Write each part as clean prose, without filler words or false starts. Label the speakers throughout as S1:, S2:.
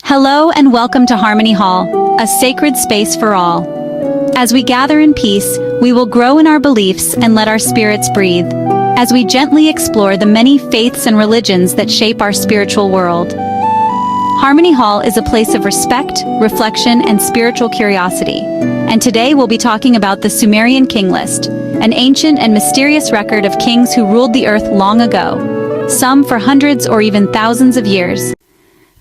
S1: Hello and welcome to Harmony Hall, a sacred space for all. As we gather in peace, we will grow in our beliefs and let our spirits breathe, as we gently explore the many faiths and religions that shape our spiritual world. Harmony Hall is a place of respect, reflection, and spiritual curiosity. And today we'll be talking about the Sumerian King List, an ancient and mysterious record of kings who ruled the earth long ago, some for hundreds or even thousands of years.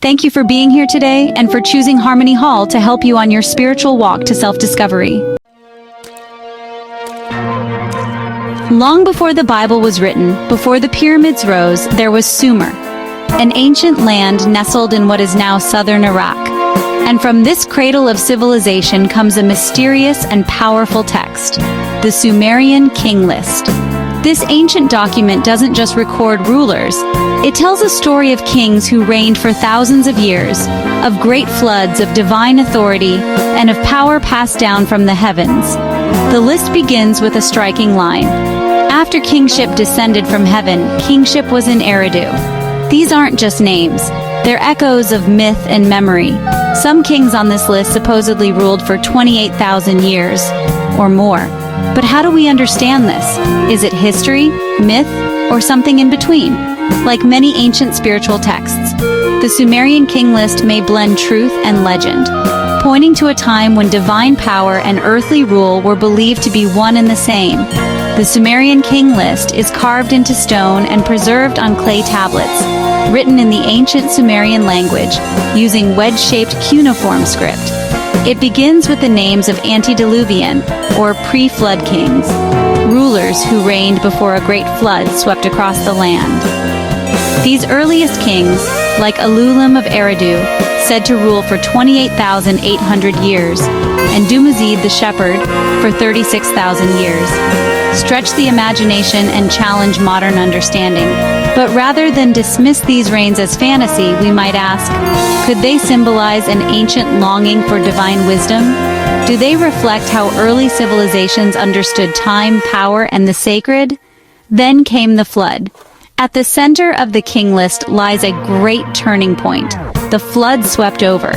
S1: Thank you for being here today and for choosing Harmony Hall to help you on your spiritual walk to self-discovery. Long before the Bible was written, before the pyramids rose, there was Sumer, an ancient land nestled in what is now southern Iraq. And from this cradle of civilization comes a mysterious and powerful text, the Sumerian King List. This ancient document doesn't just record rulers, it tells a story of kings who reigned for thousands of years, of great floods, of divine authority, and of power passed down from the heavens. The list begins with a striking line. After kingship descended from heaven, kingship was in Eridu. These aren't just names, they're echoes of myth and memory. Some kings on this list supposedly ruled for 28,000 years, or more. But how do we understand this? Is it history, myth, or something in between? Like many ancient spiritual texts, the Sumerian King List may blend truth and legend, pointing to a time when divine power and earthly rule were believed to be one and the same. The Sumerian King List is carved into stone and preserved on clay tablets, written in the ancient Sumerian language, using wedge-shaped cuneiform script. It begins with the names of antediluvian, or pre-flood kings, rulers who reigned before a great flood swept across the land. These earliest kings, like Alulim of Eridu, said to rule for 28,800 years, and Dumuzid the shepherd for 36,000 years, stretch the imagination and challenge modern understanding. But rather than dismiss these reigns as fantasy, we might ask, could they symbolize an ancient longing for divine wisdom? Do they reflect how early civilizations understood time, power, and the sacred? Then came the flood. At the center of the King List lies a great turning point. The flood swept over.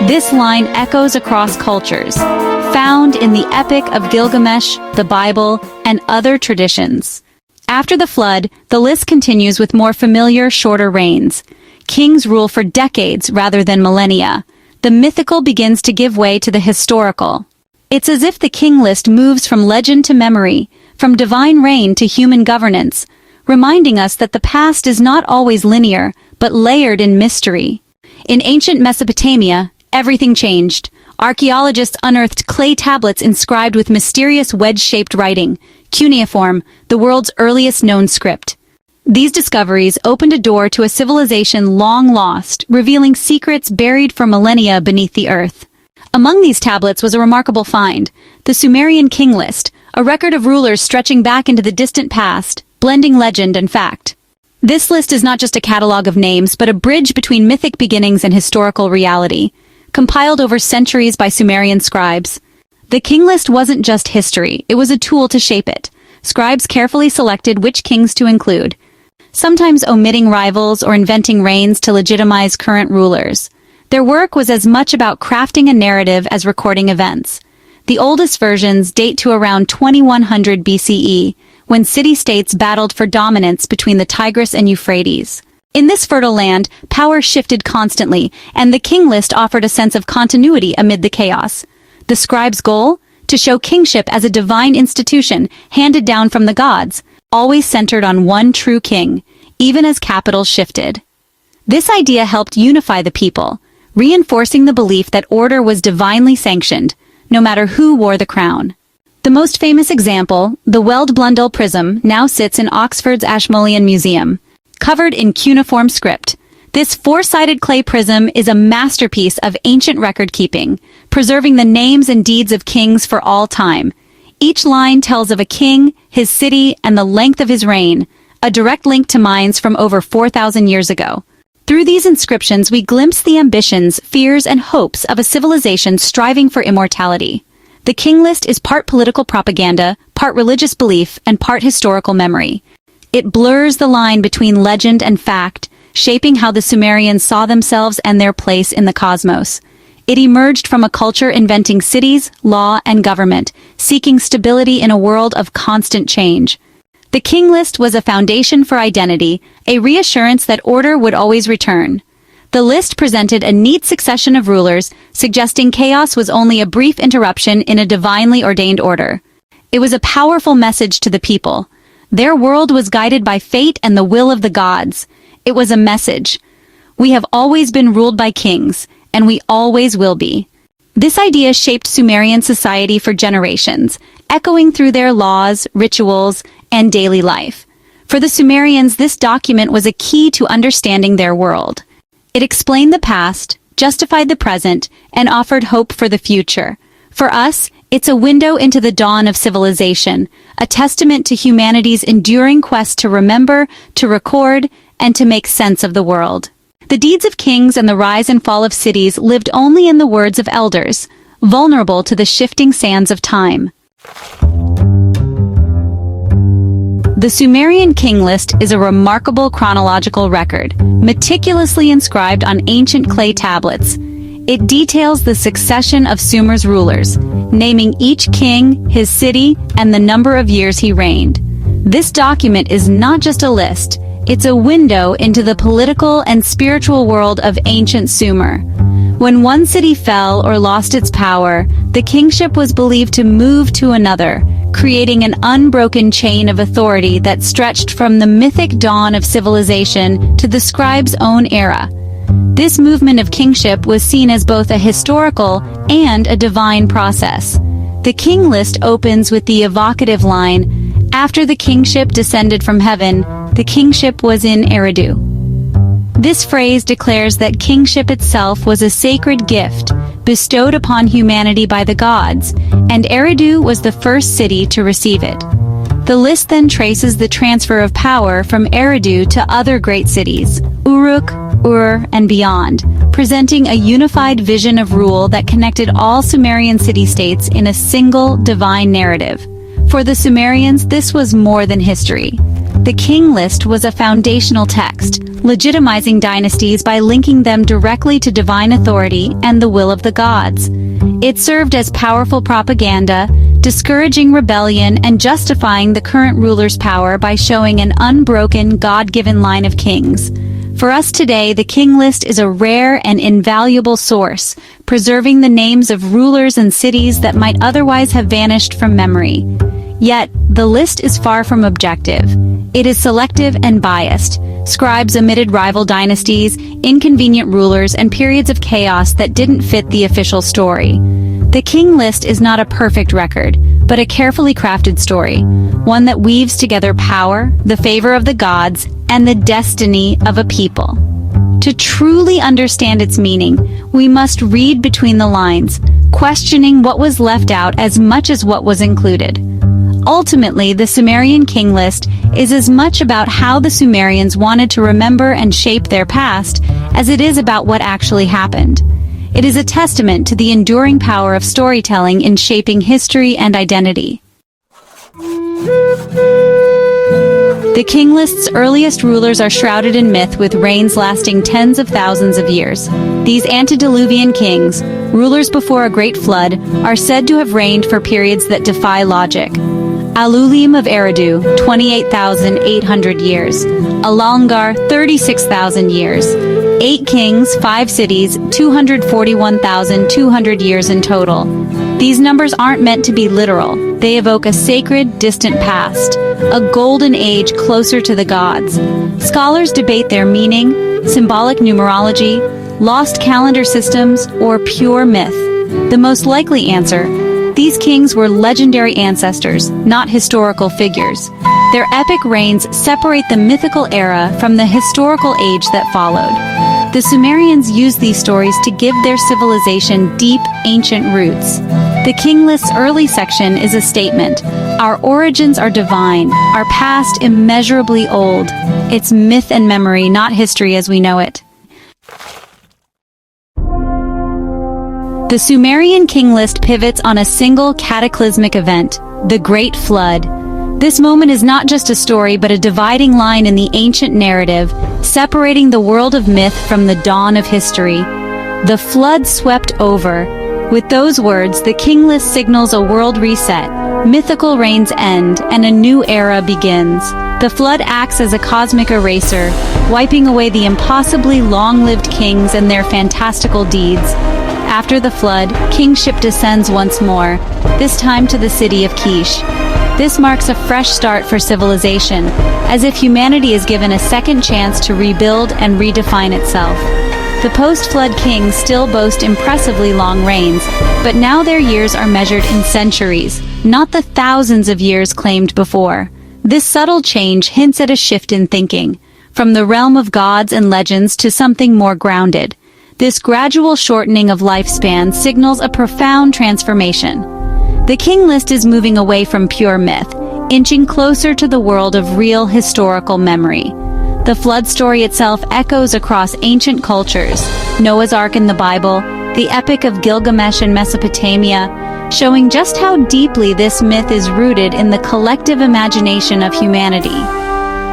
S1: This line echoes across cultures, found in the Epic of Gilgamesh, the Bible, and other traditions. After the flood, the list continues with more familiar, shorter reigns. Kings rule for decades rather than millennia. The mythical begins to give way to the historical. It's as if the King List moves from legend to memory, from divine reign to human governance, reminding us that the past is not always linear, but layered in mystery. In ancient Mesopotamia, everything changed. Archaeologists unearthed clay tablets inscribed with mysterious wedge-shaped writing, cuneiform, the world's earliest known script. These discoveries opened a door to a civilization long lost, revealing secrets buried for millennia beneath the earth. Among these tablets was a remarkable find, the Sumerian King List, a record of rulers stretching back into the distant past, blending legend and fact. This list is not just a catalog of names, but a bridge between mythic beginnings and historical reality, compiled over centuries by Sumerian scribes. The King List wasn't just history, it was a tool to shape it. Scribes carefully selected which kings to include, sometimes omitting rivals or inventing reigns to legitimize current rulers. Their work was as much about crafting a narrative as recording events. The oldest versions date to around 2100 BCE, when city-states battled for dominance between the Tigris and Euphrates. In this fertile land, power shifted constantly, and the King List offered a sense of continuity amid the chaos. The scribe's goal? To show kingship as a divine institution handed down from the gods, always centered on one true king, even as capitals shifted. This idea helped unify the people, reinforcing the belief that order was divinely sanctioned, no matter who wore the crown. The most famous example, the Weld-Blundell prism, now sits in Oxford's Ashmolean Museum, covered in cuneiform script. This four-sided clay prism is a masterpiece of ancient record-keeping, preserving the names and deeds of kings for all time. Each line tells of a king, his city, and the length of his reign, a direct link to minds from over 4,000 years ago. Through these inscriptions, we glimpse the ambitions, fears, and hopes of a civilization striving for immortality. The King List is part political propaganda, part religious belief, and part historical memory. It blurs the line between legend and fact, shaping how the Sumerians saw themselves and their place in the cosmos. It emerged from a culture inventing cities, law, and government, seeking stability in a world of constant change. The King List was a foundation for identity, a reassurance that order would always return. The list presented a neat succession of rulers, suggesting chaos was only a brief interruption in a divinely ordained order. It was a powerful message to the people. Their world was guided by fate and the will of the gods. It was a message. We have always been ruled by kings, and we always will be. This idea shaped Sumerian society for generations, echoing through their laws, rituals, and daily life. For the Sumerians, this document was a key to understanding their world. It explained the past, justified the present, and offered hope for the future. For us, it's a window into the dawn of civilization, a testament to humanity's enduring quest to remember, to record, and to make sense of the world. The deeds of kings and the rise and fall of cities lived only in the words of elders, vulnerable to the shifting sands of time. The Sumerian King List is a remarkable chronological record, meticulously inscribed on ancient clay tablets. It details the succession of Sumer's rulers, naming each king, his city, and the number of years he reigned. This document is not just a list, it's a window into the political and spiritual world of ancient Sumer. When one city fell or lost its power, the kingship was believed to move to another, creating an unbroken chain of authority that stretched from the mythic dawn of civilization to the scribe's own era. This movement of kingship was seen as both a historical and a divine process. The King List opens with the evocative line, "After the kingship descended from heaven, the kingship was in Eridu." This phrase declares that kingship itself was a sacred gift bestowed upon humanity by the gods, and Eridu was the first city to receive it. The list then traces the transfer of power from Eridu to other great cities, Uruk, Ur, and beyond, presenting a unified vision of rule that connected all Sumerian city-states in a single divine narrative. For the Sumerians, this was more than history. The King List was a foundational text, legitimizing dynasties by linking them directly to divine authority and the will of the gods. It served as powerful propaganda, discouraging rebellion and justifying the current ruler's power by showing an unbroken, God-given line of kings. For us today, the King List is a rare and invaluable source, preserving the names of rulers and cities that might otherwise have vanished from memory. Yet, the list is far from objective. It is selective and biased. Scribes omitted rival dynasties, inconvenient rulers, and periods of chaos that didn't fit the official story. The King List is not a perfect record, but a carefully crafted story, one that weaves together power, the favor of the gods, and the destiny of a people. To truly understand its meaning, we must read between the lines, questioning what was left out as much as what was included. Ultimately, the Sumerian King List is as much about how the Sumerians wanted to remember and shape their past as it is about what actually happened. It is a testament to the enduring power of storytelling in shaping history and identity. The King List's earliest rulers are shrouded in myth with reigns lasting tens of thousands of years. These antediluvian kings, rulers before a great flood, are said to have reigned for periods that defy logic. Alulim of Eridu, 28,800 years. Alangar, 36,000 years. 8 kings, 5 cities, 241,200 years in total. These numbers aren't meant to be literal. They evoke a sacred, distant past, a golden age closer to the gods. Scholars debate their meaning, symbolic numerology, lost calendar systems, or pure myth. The most likely answer: these kings were legendary ancestors, not historical figures. Their epic reigns separate the mythical era from the historical age that followed. The Sumerians used these stories to give their civilization deep, ancient roots. The King List's early section is a statement. Our origins are divine, our past immeasurably old. It's myth and memory, not history as we know it. The Sumerian King List pivots on a single cataclysmic event, the Great Flood. This moment is not just a story but a dividing line in the ancient narrative, separating the world of myth from the dawn of history. The flood swept over. With those words, the King List signals a world reset, mythical reigns end, and a new era begins. The flood acts as a cosmic eraser, wiping away the impossibly long-lived kings and their fantastical deeds. After the flood, kingship descends once more, this time to the city of Kish. This marks a fresh start for civilization, as if humanity is given a second chance to rebuild and redefine itself. The post-flood kings still boast impressively long reigns, but now their years are measured in centuries, not the thousands of years claimed before. This subtle change hints at a shift in thinking, from the realm of gods and legends to something more grounded. This gradual shortening of lifespan signals a profound transformation. The King List is moving away from pure myth, inching closer to the world of real historical memory. The flood story itself echoes across ancient cultures, Noah's Ark in the Bible, the Epic of Gilgamesh in Mesopotamia, showing just how deeply this myth is rooted in the collective imagination of humanity.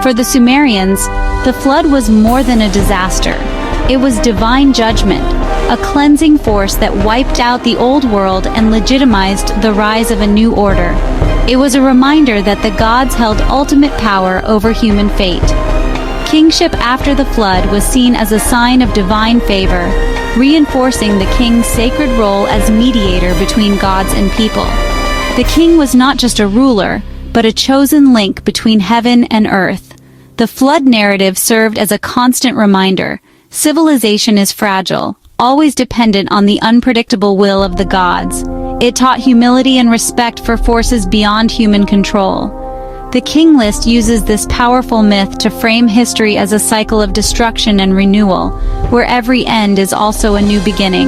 S1: For the Sumerians, the flood was more than a disaster. It was divine judgment, a cleansing force that wiped out the old world and legitimized the rise of a new order. It was a reminder that the gods held ultimate power over human fate. Kingship after the flood was seen as a sign of divine favor, reinforcing the king's sacred role as mediator between gods and people. The king was not just a ruler, but a chosen link between heaven and earth. The flood narrative served as a constant reminder. Civilization is fragile, always dependent on the unpredictable will of the gods. It taught humility and respect for forces beyond human control. The King List uses this powerful myth to frame history as a cycle of destruction and renewal, where every end is also a new beginning.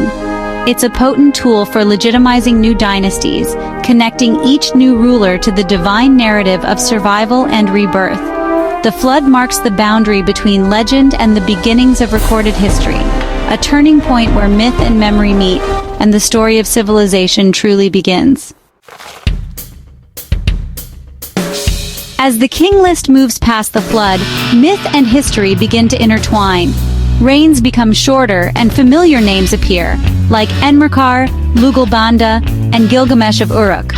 S1: It's a potent tool for legitimizing new dynasties, connecting each new ruler to the divine narrative of survival and rebirth. The flood marks the boundary between legend and the beginnings of recorded history, a turning point where myth and memory meet, and the story of civilization truly begins. As the King List moves past the flood, myth and history begin to intertwine. Reigns become shorter and familiar names appear, like Enmerkar, Lugalbanda, and Gilgamesh of Uruk.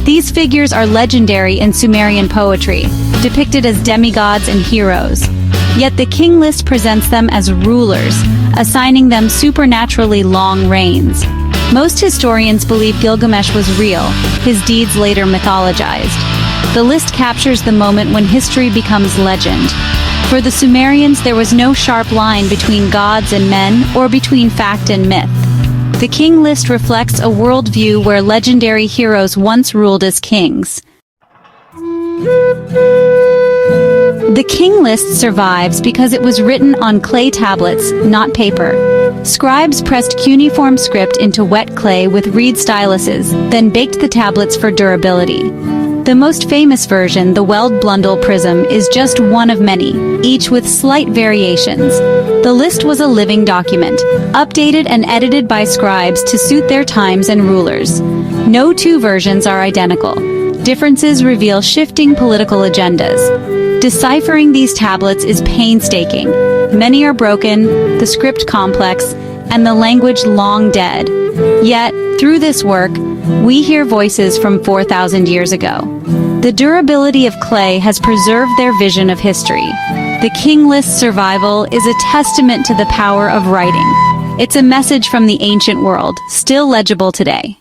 S1: These figures are legendary in Sumerian poetry, depicted as demigods and heroes. Yet the King List presents them as rulers, assigning them supernaturally long reigns. Most historians believe Gilgamesh was real, his deeds later mythologized. The list captures the moment when history becomes legend. For the Sumerians, there was no sharp line between gods and men or between fact and myth. The King List reflects a worldview where legendary heroes once ruled as kings. The King List survives because it was written on clay tablets, not paper. Scribes pressed cuneiform script into wet clay with reed styluses, then baked the tablets for durability. The most famous version, the Weld Blundell Prism, is just one of many, each with slight variations. The list was a living document, updated and edited by scribes to suit their times and rulers. No two versions are identical. Differences reveal shifting political agendas. Deciphering these tablets is painstaking. Many are broken, the script complex, and the language long dead. Yet, through this work, we hear voices from 4,000 years ago. The durability of clay has preserved their vision of history. The King List's survival is a testament to the power of writing. It's a message from the ancient world, still legible today.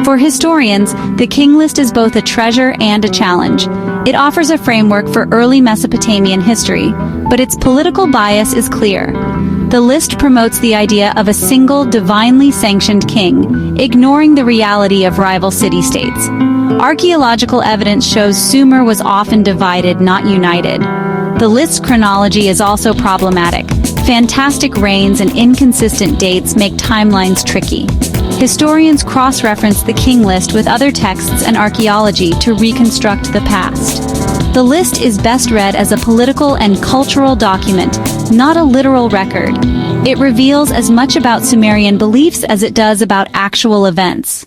S1: For historians, the King List is both a treasure and a challenge. It offers a framework for early Mesopotamian history, but its political bias is clear. The list promotes the idea of a single, divinely sanctioned king, ignoring the reality of rival city-states. Archaeological evidence shows Sumer was often divided, not united. The list's chronology is also problematic. Fantastic reigns and inconsistent dates make timelines tricky. Historians cross-reference the King List with other texts and archaeology to reconstruct the past. The list is best read as a political and cultural document, not a literal record. It reveals as much about Sumerian beliefs as it does about actual events.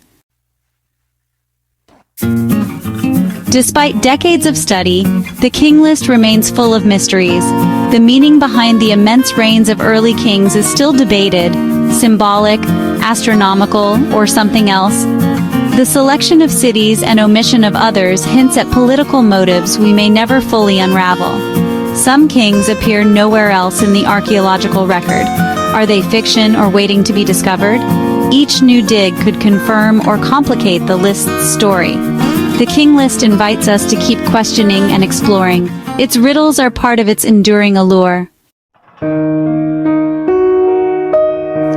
S1: Despite decades of study, the King List remains full of mysteries. The meaning behind the immense reigns of early kings is still debated, symbolic, astronomical, or something else. The selection of cities and omission of others hints at political motives we may never fully unravel. Some kings appear nowhere else in the archaeological record. Are they fiction or waiting to be discovered? Each new dig could confirm or complicate the list's story. The King List invites us to keep questioning and exploring. Its riddles are part of its enduring allure.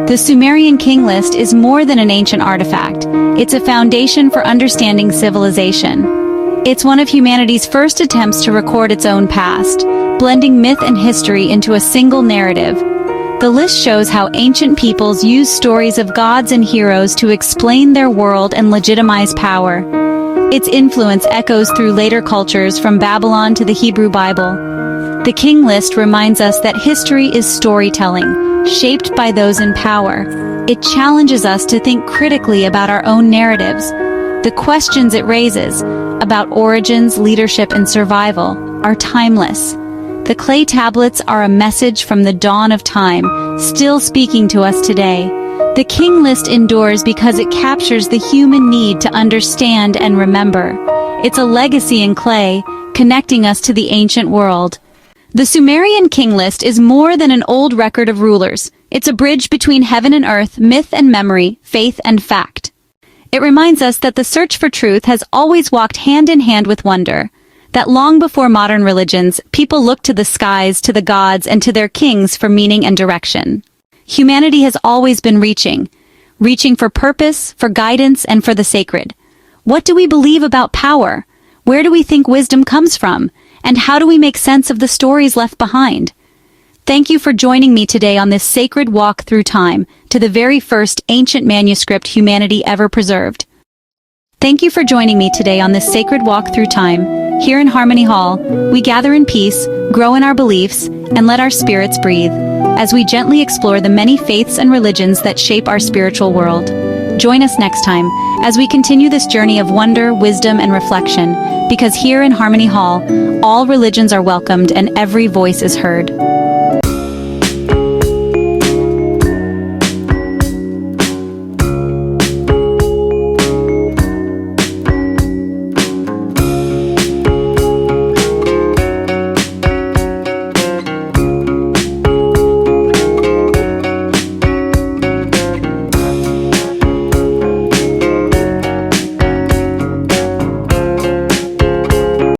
S1: The Sumerian King List is more than an ancient artifact. It's a foundation for understanding civilization. It's one of humanity's first attempts to record its own past, blending myth and history into a single narrative. The list shows how ancient peoples used stories of gods and heroes to explain their world and legitimize power. Its influence echoes through later cultures from Babylon to the Hebrew Bible. The King List reminds us that history is storytelling, shaped by those in power. It challenges us to think critically about our own narratives. The questions it raises, about origins, leadership, and survival, are timeless. The clay tablets are a message from the dawn of time, still speaking to us today. The King List endures because it captures the human need to understand and remember. It's a legacy in clay, connecting us to the ancient world. The Sumerian King List is more than an old record of rulers. It's a bridge between heaven and earth, myth and memory, faith and fact. It reminds us that the search for truth has always walked hand in hand with wonder. That long before modern religions, people looked to the skies, to the gods, and to their kings for meaning and direction. Humanity has always been reaching for purpose, for guidance, and for the sacred. What do we believe about power? Where do we think wisdom comes from? And how do we make sense of the stories left behind? Thank you for joining me today on this sacred walk through time to the very first ancient manuscript humanity ever preserved. Thank you for joining me today on this sacred walk through time. Here in Harmony Hall, we gather in peace, grow in our beliefs, and let our spirits breathe, as we gently explore the many faiths and religions that shape our spiritual world. Join us next time, as we continue this journey of wonder, wisdom, and reflection, because here in Harmony Hall, all religions are welcomed and every voice is heard.